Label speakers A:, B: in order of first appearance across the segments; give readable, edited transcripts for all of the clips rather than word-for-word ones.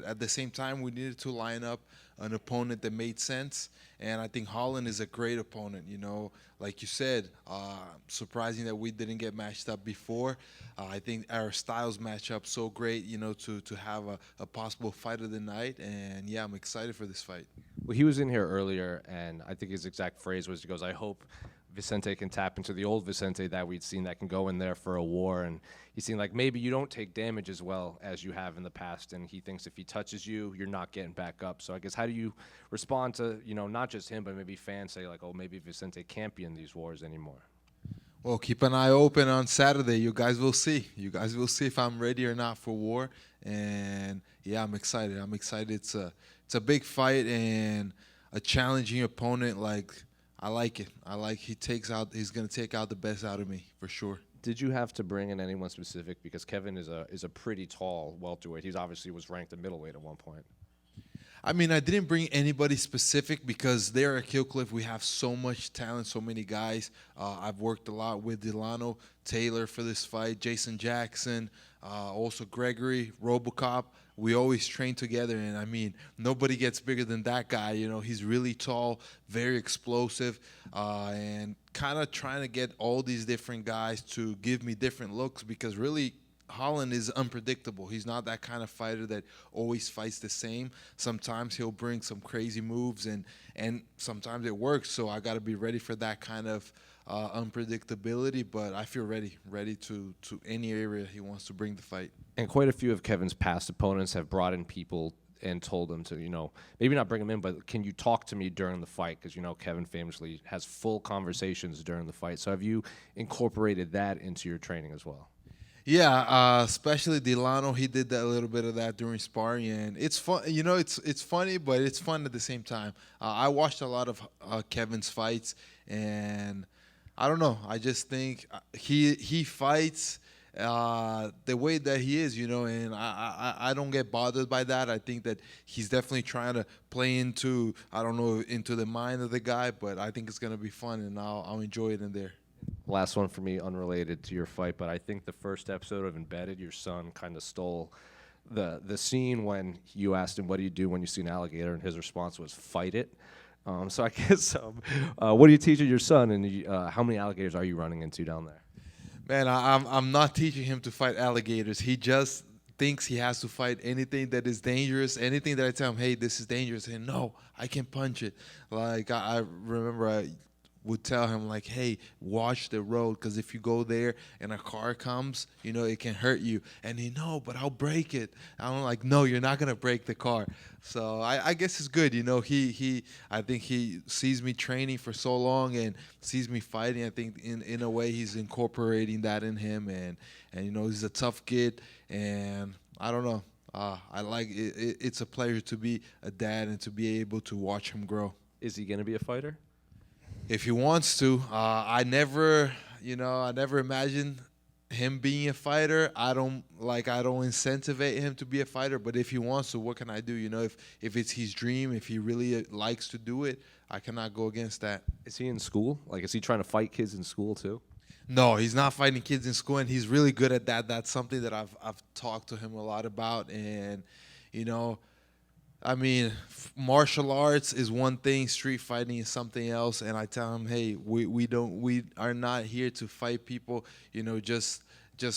A: at the same time, we needed to line up an opponent that made sense. And I think Holland is a great opponent. Like you said, surprising that we didn't get matched up before. I think our styles match up so great, to have a possible fight of the night. And yeah, I'm excited for this fight.
B: Well, he was in here earlier, and I think his exact phrase was, he goes, "I hope Vicente can tap into the old Vicente that we'd seen that can go in there for a war." And he seemed like maybe you don't take damage as well as you have in the past, and he thinks if he touches you, you're not getting back up. So I guess how do you respond to, not just him, but maybe fans say like, oh, maybe Vicente can't be in these wars anymore?
A: Well, keep an eye open on Saturday. You guys will see. You guys will see if I'm ready or not for war. And yeah, I'm excited. It's a big fight and a challenging opponent. Like, I like it. He's gonna take out the best out of me for sure.
B: Did you have to bring in anyone specific? Because Kevin is a pretty tall welterweight. He's obviously was ranked a middleweight at one point.
A: I mean, I didn't bring anybody specific because there at Killcliff we have so much talent, so many guys. I've worked a lot with Delano Taylor for this fight, Jason Jackson, also Gregory, Robocop. We always train together, and I mean, nobody gets bigger than that guy. He's really tall, very explosive, and kind of trying to get all these different guys to give me different looks because really Holland is unpredictable. He's not that kind of fighter that always fights the same. Sometimes he'll bring some crazy moves, and sometimes it works. So I got to be ready for that kind of unpredictability. But I feel ready to any area he wants to bring the fight.
B: And quite a few of Kevin's past opponents have brought in people and told them to, maybe not bring him in, but can you talk to me during the fight? Because, Kevin famously has full conversations during the fight. So have you incorporated that into your training as well?
A: Yeah, especially Delano, he did a little bit of that during sparring, and it's fun. It's funny, but it's fun at the same time. I watched a lot of Kevin's fights, and I don't know. I just think he fights the way that he is, and I don't get bothered by that. I think that he's definitely trying to play into, I don't know, into the mind of the guy, but I think it's gonna be fun, and I'll enjoy it in there.
B: Last one for me, unrelated to your fight, but I think the first episode of Embedded, your son kind of stole the scene when you asked him, what do you do when you see an alligator? And his response was, fight it. So I guess, what are you teaching your son, and how many alligators are you running into down there?
A: Man, I'm not teaching him to fight alligators. He just thinks he has to fight anything that is dangerous, anything that I tell him, hey, this is dangerous, and no, I can punch it. Like, I remember I would tell him, like, hey, watch the road, because if you go there and a car comes, it can hurt you. And he, no, but I'll break it. I'm like, no, you're not going to break the car. So I guess it's good. I think he sees me training for so long and sees me fighting. I think in a way he's incorporating that in him. And he's a tough kid. And I don't know. I like it. It's a pleasure to be a dad and to be able to watch him grow.
B: Is he going to be a fighter?
A: If he wants to. I never imagined him being a fighter. I don't incentivize him to be a fighter, but if he wants to, what can I do? If it's his dream, if he really likes to do it, I cannot go against that.
B: Is he in school? Like, is he trying to fight kids in school too?
A: No, he's not fighting kids in school, and he's really good at that. That's something that I've talked to him a lot about, and I mean, martial arts is one thing, street fighting is something else, and I tell him, hey, we are not here to fight people, just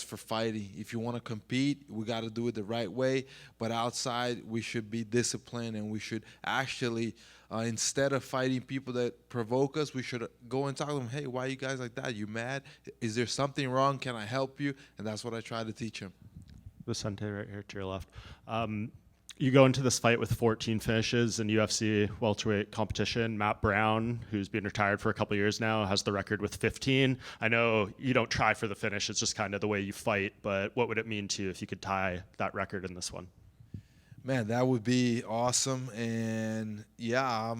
A: for fighting. If you want to compete, we got to do it the right way, but outside we should be disciplined, and we should actually, instead of fighting people that provoke us, we should go and talk to them, hey, why are you guys like that? You mad? Is there something wrong? Can I help you? And that's what I try to teach him.
C: Vicente, right here to your left. You go into this fight with 14 finishes in UFC welterweight competition. Matt Brown, who's been retired for a couple years now, has the record with 15. I know you don't try for the finish, it's just kind of the way you fight, but what would it mean to you if you could tie that record in this one?
A: Man, that would be awesome, and yeah,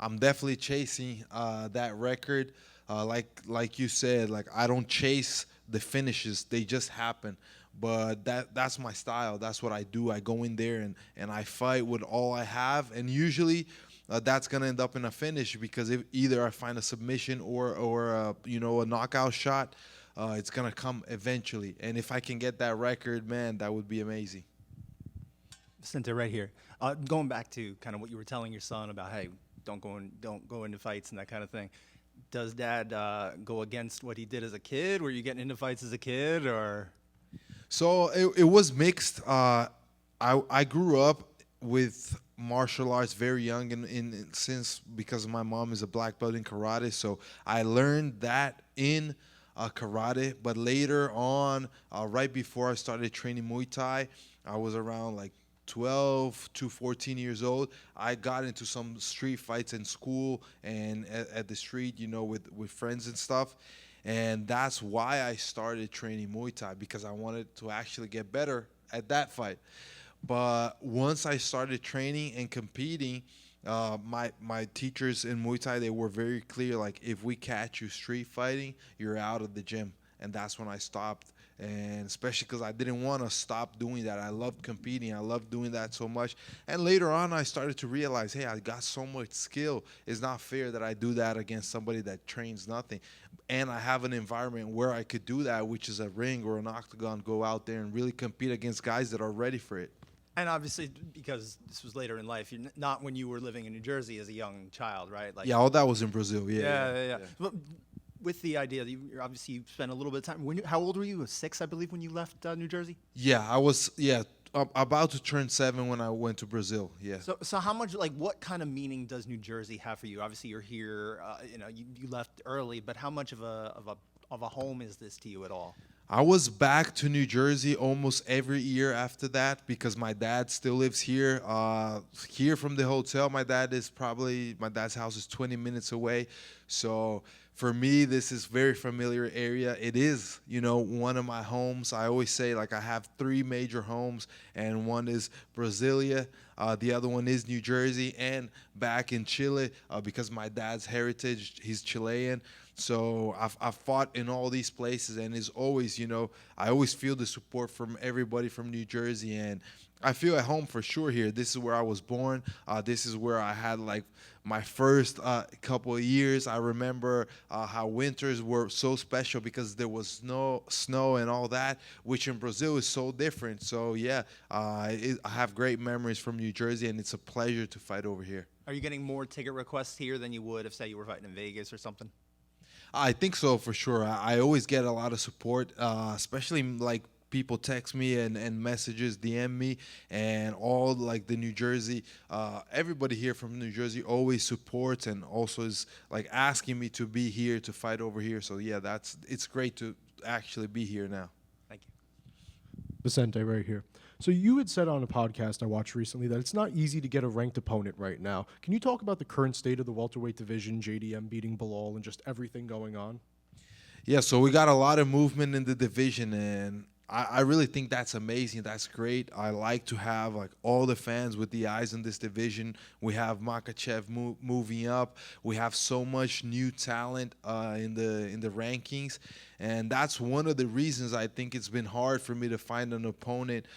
A: I'm definitely chasing that record. Like you said, like, I don't chase the finishes, they just happen. But that's my style. That's what I do. I go in there and I fight with all I have, and usually that's gonna end up in a finish, because if either I find a submission or a knockout shot, it's gonna come eventually. And if I can get that record, man, that would be amazing.
D: Vicente, right here. Going back to kind of what you were telling your son about, hey, don't go into fights and that kind of thing. Does Dad go against what he did as a kid? Were you getting into fights as a kid, or?
A: So it was mixed. I grew up with martial arts very young, since because my mom is a black belt in karate, so I learned that in karate. But later on, right before I started training Muay Thai, I was around like 12 to 14 years old. I got into some street fights in school and at the street, with friends and stuff. And that's why I started training Muay Thai, because I wanted to actually get better at that fight. But once I started training and competing, my teachers in Muay Thai, they were very clear, like, if we catch you street fighting, you're out of the gym. And that's when I stopped. And especially because I didn't want to stop doing that. I loved competing. I loved doing that so much. And later on, I started to realize, hey, I got so much skill. It's not fair that I do that against somebody that trains nothing. And I have an environment where I could do that, which is a ring or an octagon, go out there and really compete against guys that are ready for it.
D: And obviously, because this was later in life, you're not when you were living in New Jersey as a young child, right? Like,
A: Yeah, all that was in Brazil.
D: yeah. But with the idea that you spent a little bit of time. How old were you? 6, I believe, when you left New Jersey.
A: Yeah, I was about to turn 7 when I went to Brazil. Yeah.
D: So how much, like, what kind of meaning does New Jersey have for you? Obviously, you're here. You left early, but how much of a home is this to you at all?
A: I was back to New Jersey almost every year after that, because my dad still lives here. Here from the hotel, my dad's house is 20 minutes away. So for me, this is very familiar area. It is, one of my homes. I always say, like, I have 3 major homes, and one is Brasilia. The other one is New Jersey, and back in Chile, because my dad's heritage, he's Chilean. So I've fought in all these places, and it's always, I always feel the support from everybody from New Jersey, and I feel at home for sure here. This is where I was born. This is where I had, like, my first couple of years. I remember how winters were so special because there was no snow and all that, which in Brazil is so different. So, yeah, I have great memories from New Jersey, and it's a pleasure to fight over here.
D: Are you getting more ticket requests here than you would if, say, you were fighting in Vegas or something?
A: I think so, for sure. I always get a lot of support, especially, like, people text me and messages, DM me, and all, like, the New Jersey, everybody here from New Jersey always supports and also is, like, asking me to be here to fight over here. So, yeah, it's great to actually be here now.
D: Thank you.
E: Vicente, right here. So you had said on a podcast I watched recently that it's not easy to get a ranked opponent right now. Can you talk about the current state of the welterweight division, JDM beating Bilal, and just everything going on?
A: Yeah, so we got a lot of movement in the division, and I really think that's amazing. That's great. I like to have, like, all the fans with the eyes in this division. We have Makhachev moving up. We have so much new talent in the rankings, and that's one of the reasons I think it's been hard for me to find an opponent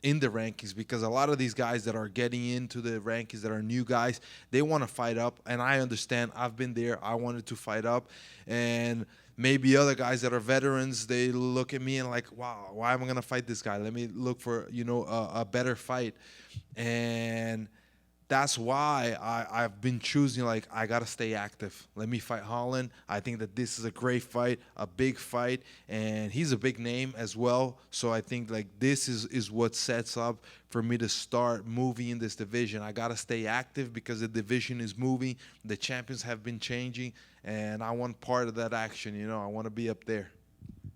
A: in the rankings, because a lot of these guys that are getting into the rankings that are new guys, they want to fight up, and I understand. I've been there. I wanted to fight up, and maybe other guys that are veterans, they look at me and, like, wow, why am I going to fight this guy? Let me look for, a better fight. And that's why I've been choosing, like, I got to stay active. Let me fight Holland. I think that this is a great fight, a big fight, and he's a big name as well. So I think, like, this is what sets up for me to start moving in this division. I got to stay active because the division is moving. The champions have been changing, and I want part of that action. I want to be up there.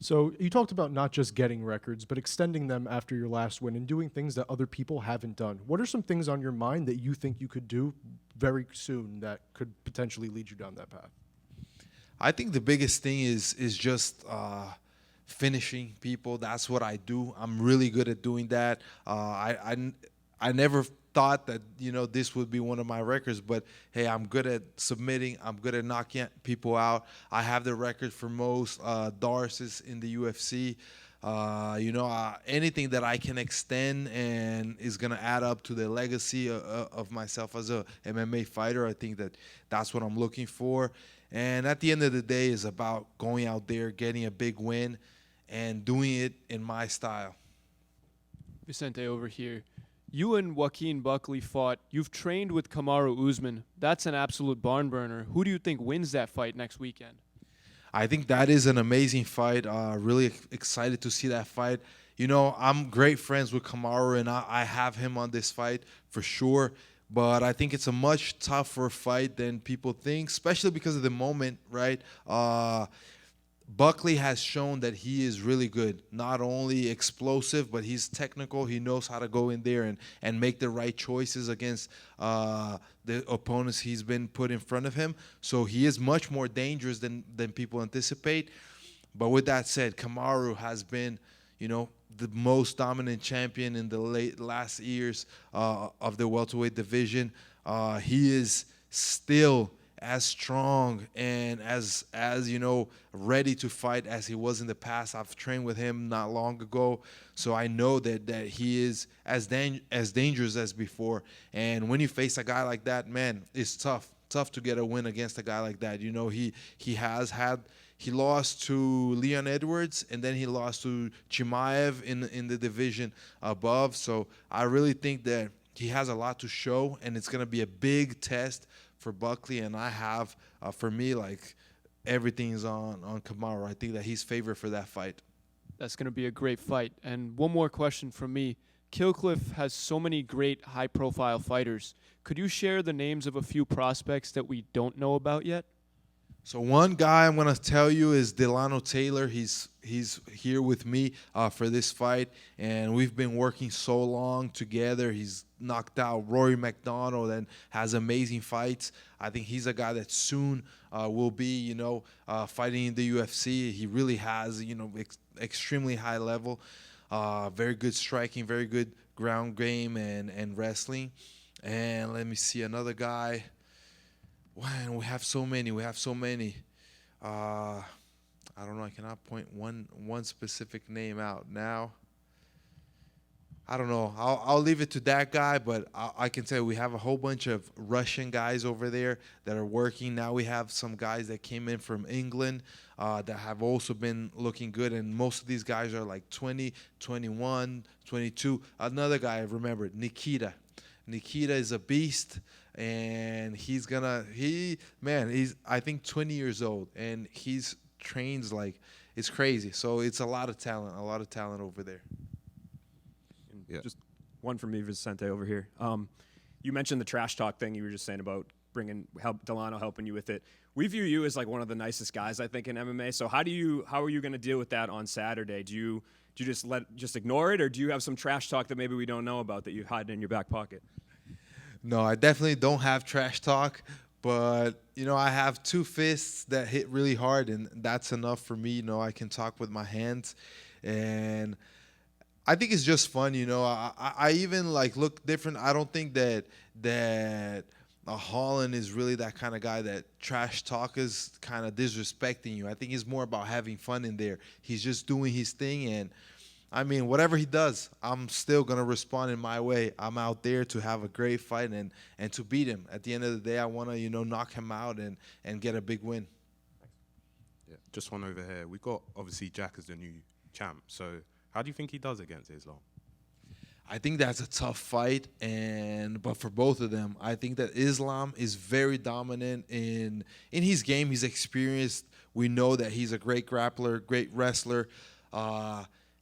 E: So you talked about not just getting records, but extending them after your last win and doing things that other people haven't done. What are some things on your mind that you think you could do very soon that could potentially lead you down that path?
A: I think the biggest thing is just finishing people. That's what I do. I'm really good at doing that. I never thought that this would be one of my records, but hey, I'm good at submitting. I'm good at knocking people out. I have the record for most Darces in the UFC. Anything that I can extend and is gonna add up to the legacy of myself as a MMA fighter, I think that's what I'm looking for. And at the end of the day, is about going out there, getting a big win, and doing it in my style.
F: Vicente, over here. You and Joaquin Buckley fought. You've trained with Kamaru Usman. That's an absolute barn burner. Who do you think wins that fight next weekend?
A: I think that is an amazing fight. Really excited to see that fight. You know, I'm great friends with Kamaru, and I have him on this fight for sure. But I think it's a much tougher fight than people think, especially because of the moment, right? Buckley has shown that he is really good. Not only explosive, but he's technical. He knows how to go in there and make the right choices against the opponents he's been put in front of him. So he is much more dangerous than people anticipate. But with that said, Kamaru has been, you know, the most dominant champion in the last years of the welterweight division. He is still as strong and as you know, ready to fight as he was in the past. I've trained with him not long ago, so I know that he is as dangerous as before. And when you face a guy like that, man, it's tough to get a win against a guy like that. You know, he lost to Leon Edwards, and then he lost to Chimaev in the division above. So I really think that he has a lot to show, and it's going to be a big test for Buckley. And I have, for me, like, everything's on Kamaru. I think that he's favored for that fight.
F: That's going to be a great fight. And one more question from me. Killcliff has so many great high-profile fighters. Could you share the names of a few prospects that we don't know about yet?
A: So one guy I'm going to tell you is Delano Taylor. He's here with me for this fight, and we've been working so long together. He's knocked out Rory McDonald and has amazing fights. I think he's a guy that soon will be, you know, fighting in the UFC. He really has, you know, extremely high level, very good striking, very good ground game and wrestling. And let me see another guy. Man, we have so many. I don't know. I cannot point one specific name out now. I don't know. I'll leave it to that guy, but I can tell you we have a whole bunch of Russian guys over there that are working. Now we have some guys that came in from England that have also been looking good, and most of these guys are like 20, 21, 22. Another guy I remembered, Nikita. Nikita is a beast, and he's I think 20 years old, and he's trains like it's crazy. So it's a lot of talent over there.
G: Yeah. Just one from me, Vicente, over here. You mentioned the trash talk thing you were just saying about Delano helping you with it. We view you as like one of the nicest guys, I think, in MMA. So how are you going to deal with that on Saturday? Do you just ignore it, or do you have some trash talk that maybe we don't know about that you hide in your back pocket?
A: No, I definitely don't have trash talk, but, you know, I have two fists that hit really hard, and that's enough for me. You know, I can talk with my hands, and I think it's just fun. You know, I even like look different. I don't think that Holland is really that kind of guy that trash talk is kind of disrespecting you. I think it's more about having fun in there. He's just doing his thing, and I mean, whatever he does, I'm still going to respond in my way. I'm out there to have a great fight and to beat him. At the end of the day, I want to, you know, knock him out and get a big win.
H: Yeah, just one over here. We got, obviously, Jack as the new champ. So how do you think he does against Islam?
A: I think that's a tough fight, but for both of them, I think that Islam is very dominant in his game. He's experienced. We know that he's a great grappler, great wrestler,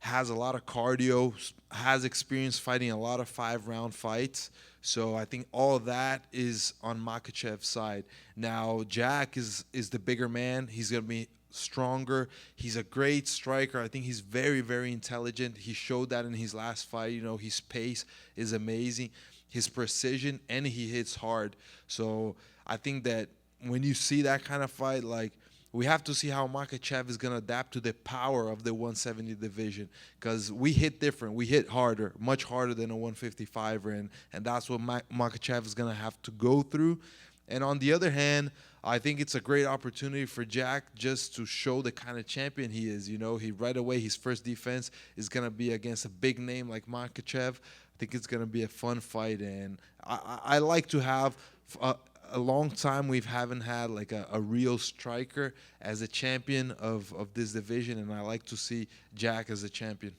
A: has a lot of cardio, has experience fighting a lot of 5-round fights. So I think all of that is on Makhachev's side. Now, Jack is the bigger man. He's going to be stronger. He's a great striker. I think he's very, very intelligent. He showed that in his last fight. You know, his pace is amazing, his precision, and he hits hard. So I think that when you see that kind of fight, like, we have to see how Makhachev is going to adapt to the power of the 170 division, because we hit different. We hit harder, much harder than a 155er, and that's what Makhachev is going to have to go through. And on the other hand, I think it's a great opportunity for Jack just to show the kind of champion he is. You know, right away, his first defense is going to be against a big name like Makhachev. I think it's going to be a fun fight, and I like to have a long time we haven't had like a real striker as a champion of this division, and I like to see Jack as a champion.